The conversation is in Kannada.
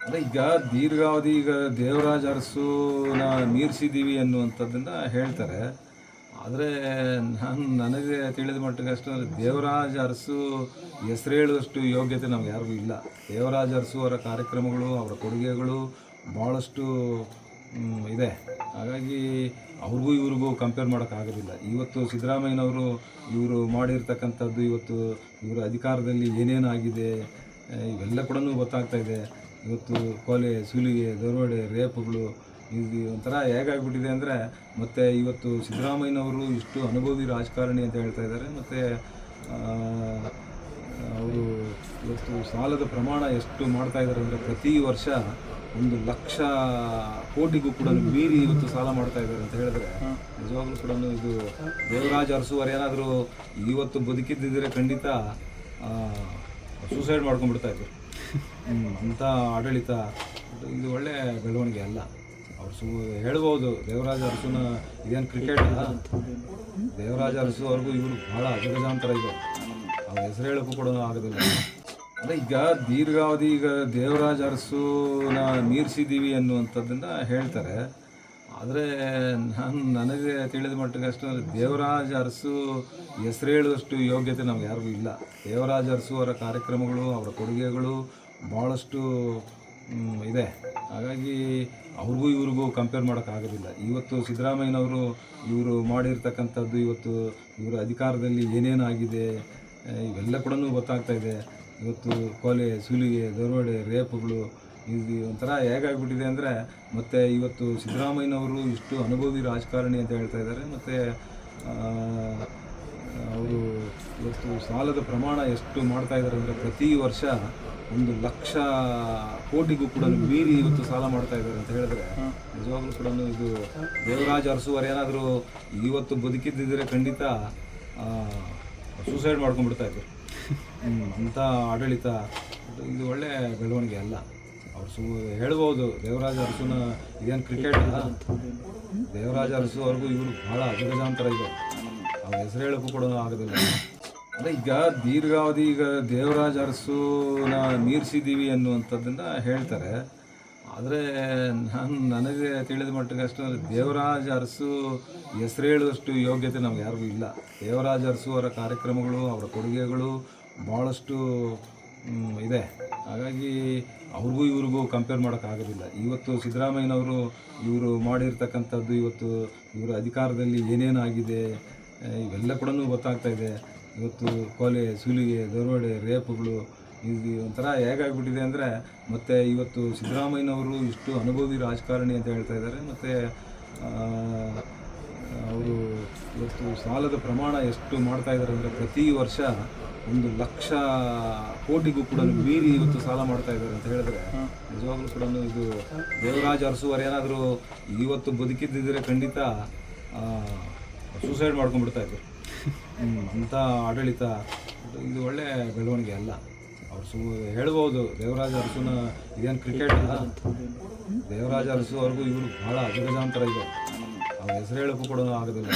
ಅದೇ ಈಗ ದೀರ್ಘಾವಧಿ ಈಗ ದೇವರಾಜ ಅರಸುನ ಮೀರಿಸಿದ್ದೀವಿ ಅನ್ನುವಂಥದ್ದನ್ನು ಹೇಳ್ತಾರೆ. ಆದರೆ ನನಗೆ ತಿಳಿದ ಮಟ್ಟಿಗೆ ಅಷ್ಟು ದೇವರಾಜ ಅರಸು ಹೆಸರು ಹೇಳುವಷ್ಟು ಯೋಗ್ಯತೆ ನಮ್ಗೆ ಯಾರಿಗೂ ಇಲ್ಲ. ದೇವರಾಜ ಅರಸು ಅವರ ಕಾರ್ಯಕ್ರಮಗಳು, ಅವರ ಕೊಡುಗೆಗಳು ಭಾಳಷ್ಟು ಇದೆ. ಹಾಗಾಗಿ ಅವ್ರಿಗೂ ಇವ್ರಿಗೂ ಕಂಪೇರ್ ಮಾಡೋಕ್ಕಾಗೋದಿಲ್ಲ. ಇವತ್ತು ಸಿದ್ದರಾಮಯ್ಯನವರು ಇವರು ಮಾಡಿರ್ತಕ್ಕಂಥದ್ದು, ಇವತ್ತು ಇವರ ಅಧಿಕಾರದಲ್ಲಿ ಏನೇನಾಗಿದೆ ಇವೆಲ್ಲ ಕೂಡ ಗೊತ್ತಾಗ್ತಾ ಇದೆ. ಇವತ್ತು ಕೊಲೆ, ಸುಲಿಗೆ, ದರೋಡೆ, ರೇಪುಗಳು ಇದು ಒಂಥರ ಹೇಗಾಗ್ಬಿಟ್ಟಿದೆ ಅಂದರೆ, ಮತ್ತು ಇವತ್ತು ಸಿದ್ದರಾಮಯ್ಯನವರು ಇಷ್ಟು ಅನುಭವಿ ರಾಜಕಾರಣಿ ಅಂತ ಹೇಳ್ತಾ ಇದ್ದಾರೆ. ಮತ್ತು ಅವರು ಇವತ್ತು ಸಾಲದ ಪ್ರಮಾಣ ಎಷ್ಟು ಮಾಡ್ತಾ ಇದ್ದಾರೆ ಅಂದರೆ, ಪ್ರತಿ ವರ್ಷ 1,00,000 ಕೋಟಿಗೂ ಕೂಡ ಮೀರಿ ಇವತ್ತು ಸಾಲ ಮಾಡ್ತಾ ಇದ್ದಾರೆ ಅಂತ ಹೇಳಿದ್ರೆ, ನಿಜವಾಗ್ಲೂ ಕೂಡ ಇದು ದೇವರಾಜ ಅರಸುವರು ಏನಾದರೂ ಇವತ್ತು ಬದುಕಿದ್ದಿದ್ರೆ ಖಂಡಿತ ಸೂಸೈಡ್ ಮಾಡ್ಕೊಂಡ್ಬಿಡ್ತಾ ಇದ್ರು. ಅಂಥ ಆಡಳಿತ ಇದು ಒಳ್ಳೆ ಬೆಳವಣಿಗೆ ಅಲ್ಲ. ಅವ್ರು ಹೇಳ್ಬೋದು ದೇವರಾಜ ಅರಸುನ ಇದೇನು ಕ್ರಿಕೆಟ್ ಅಲ್ಲ. ದೇವರಾಜ ಅರಸು ಅವ್ರಿಗೂ ಇವರು ಭಾಳ ಅಜಗಜಾಂತರ ಇದೆ. ಅವ್ರ ಹೆಸರು ಹೇಳೋಕ್ಕೂ ಕೂಡ ಆಗೋದಿಲ್ಲ. ಅದೇ ಈಗ ದೀರ್ಘಾವಧಿ ಈಗ ದೇವರಾಜ ಅರಸುನ ಮೀರಿಸಿದ್ದೀವಿ ಅನ್ನುವಂಥದ್ದನ್ನು ಹೇಳ್ತಾರೆ. ಆದರೆ ನನಗೆ ತಿಳಿದ ಮಟ್ಟಿಗೆ ಅಷ್ಟು ದೇವರಾಜ ಅರಸು ಹೆಸರು ಹೇಳುವಷ್ಟು ಯೋಗ್ಯತೆ ನಮ್ಗೆ ಯಾರಿಗೂ ಇಲ್ಲ. ದೇವರಾಜ ಅರಸು ಅವರ ಕಾರ್ಯಕ್ರಮಗಳು, ಅವರ ಕೊಡುಗೆಗಳು ಭಾಳಷ್ಟು ಇದೆ. ಹಾಗಾಗಿ ಅವ್ರಿಗೂ ಇವ್ರಿಗೂ ಕಂಪೇರ್ ಮಾಡೋಕ್ಕಾಗೋದಿಲ್ಲ. ಇವತ್ತು ಸಿದ್ದರಾಮಯ್ಯನವರು ಇವರು ಮಾಡಿರ್ತಕ್ಕಂಥದ್ದು, ಇವತ್ತು ಇವರ ಅಧಿಕಾರದಲ್ಲಿ ಏನೇನಾಗಿದೆ ಇವೆಲ್ಲ ಕೂಡ ಗೊತ್ತಾಗ್ತಾ ಇದೆ. ಇವತ್ತು ಕೊಲೆ, ಸುಲಿಗೆ, ದರೋಡೆ, ರೇಪುಗಳು ಇದು ಒಂಥರ ಹೇಗಾಗ್ಬಿಟ್ಟಿದೆ ಅಂದರೆ, ಮತ್ತು ಇವತ್ತು ಸಿದ್ದರಾಮಯ್ಯನವರು ಇಷ್ಟು ಅನುಭವಿ ರಾಜಕಾರಣಿ ಅಂತ ಹೇಳ್ತಾ ಇದ್ದಾರೆ. ಮತ್ತು ಅವರು ಇವತ್ತು ಸಾಲದ ಪ್ರಮಾಣ ಎಷ್ಟು ಮಾಡ್ತಾ ಇದ್ದಾರೆ ಅಂದರೆ, ಪ್ರತಿ ವರ್ಷ 1,00,000 ಕೋಟಿಗೂ ಕೂಡ ಮೀರಿ ಇವತ್ತು ಸಾಲ ಮಾಡ್ತಾ ಇದ್ದಾರೆ ಅಂತ ಹೇಳಿದ್ರೆ, ನಿಜವಾಗ್ಲೂ ಕೂಡ ಇದು ದೇವರಾಜ ಅರಸುವರು ಏನಾದರೂ ಇವತ್ತು ಬದುಕಿದ್ದಿದ್ರೆ ಖಂಡಿತ ಸೂಸೈಡ್ ಮಾಡ್ಕೊಂಡ್ಬಿಡ್ತಾ ಇದ್ರು. ಅಂಥ ಆಡಳಿತ ಇದು ಒಳ್ಳೆ ಬೆಳವಣಿಗೆ ಅಲ್ಲ. ಅವ್ರು ಹೇಳ್ಬೋದು ದೇವರಾಜ ಅರಸುನ ಇದೇನು ಕ್ರಿಕೆಟ್ ಅಲ್ಲ. ದೇವರಾಜ ಅರಸು ಅವ್ರಿಗೂ ಇವರು ಭಾಳ ಅಜಗಜಾಂತರ ಇದೆ. ಅವ್ರ ಹೆಸರು ಹೇಳೋಕ್ಕೂ ಕೂಡ ಆಗೋದಿಲ್ಲ. ಅದೇ ಈಗ ದೀರ್ಘಾವಧಿ ಈಗ ದೇವರಾಜ ಅರಸುನ ಮೀರಿಸಿದ್ದೀವಿ ಅನ್ನುವಂಥದ್ದನ್ನು ಹೇಳ್ತಾರೆ. ಆದರೆ ನನಗೆ ತಿಳಿದ ಮಟ್ಟಿಗೆ ಅಷ್ಟು ದೇವರಾಜ ಅರಸು ಹೆಸರು ಹೇಳುವಷ್ಟು ಯೋಗ್ಯತೆ ನಮ್ಗೆ ಯಾರಿಗೂ ಇಲ್ಲ. ದೇವರಾಜ ಅರಸು ಅವರ ಕಾರ್ಯಕ್ರಮಗಳು, ಅವರ ಕೊಡುಗೆಗಳು ಭಾಳಷ್ಟು ಇದೆ. ಹಾಗಾಗಿ ಅವ್ರಿಗೂ ಇವ್ರಿಗೂ ಕಂಪೇರ್ ಮಾಡೋಕ್ಕಾಗೋದಿಲ್ಲ. ಇವತ್ತು ಸಿದ್ದರಾಮಯ್ಯನವರು ಇವರು ಮಾಡಿರ್ತಕ್ಕಂಥದ್ದು, ಇವತ್ತು ಇವರ ಅಧಿಕಾರದಲ್ಲಿ ಏನೇನಾಗಿದೆ ಇವೆಲ್ಲ ಕೂಡ ಗೊತ್ತಾಗ್ತಾ ಇದೆ. ಇವತ್ತು ಕೊಲೆ, ಸುಲಿಗೆ, ದರೋಡೆ, ರೇಪುಗಳು ಇದು ಒಂಥರ ಹೇಗಾಗ್ಬಿಟ್ಟಿದೆ ಅಂದರೆ, ಮತ್ತು ಇವತ್ತು ಸಿದ್ದರಾಮಯ್ಯನವರು ಇಷ್ಟು ಅನುಭವಿ ರಾಜಕಾರಣಿ ಅಂತ ಹೇಳ್ತಾ ಇದ್ದಾರೆ. ಮತ್ತು ಅವರು ಇವತ್ತು ಸಾಲದ ಪ್ರಮಾಣ ಎಷ್ಟು ಮಾಡ್ತಾ ಇದ್ದಾರೆ ಅಂದರೆ, ಪ್ರತಿ ವರ್ಷ 1,00,000 ಕೋಟಿಗೂ ಕೂಡ ಮೀರಿ ಇವತ್ತು ಸಾಲ ಮಾಡ್ತಾ ಇದ್ದಾರೆ ಅಂತ ಹೇಳಿದ್ರೆ, ನಿಜವಾಗ್ಲೂ ಕೂಡ ಇದು ದೇವರಾಜ ಅರಸುವರು ಏನಾದರೂ ಇವತ್ತು ಬದುಕಿದ್ದಿದ್ರೆ ಖಂಡಿತ ಸೂಸೈಡ್ ಮಾಡ್ಕೊಂಡ್ಬಿಡ್ತಾ ಇದ್ರು. ಅಂಥ ಆಡಳಿತ ಇದು ಒಳ್ಳೆ ಬೆಳವಣಿಗೆ ಅಲ್ಲ. ಅವ್ರು ಹೇಳ್ಬೋದು ದೇವರಾಜ ಅರಸುನ ಇದೇನು ಕ್ರಿಕೆಟ್ ಅಲ್ಲ. ದೇವರಾಜ ಅರಸು ಅವ್ರಿಗೂ ಇವರು ಭಾಳ ಅಜಗಜಾಂತರ ಇದೆ. ಅವ್ರ ಹೆಸರು ಹೇಳೋಕ್ಕೂ ಕೂಡ ಆಗೋದಿಲ್ಲ.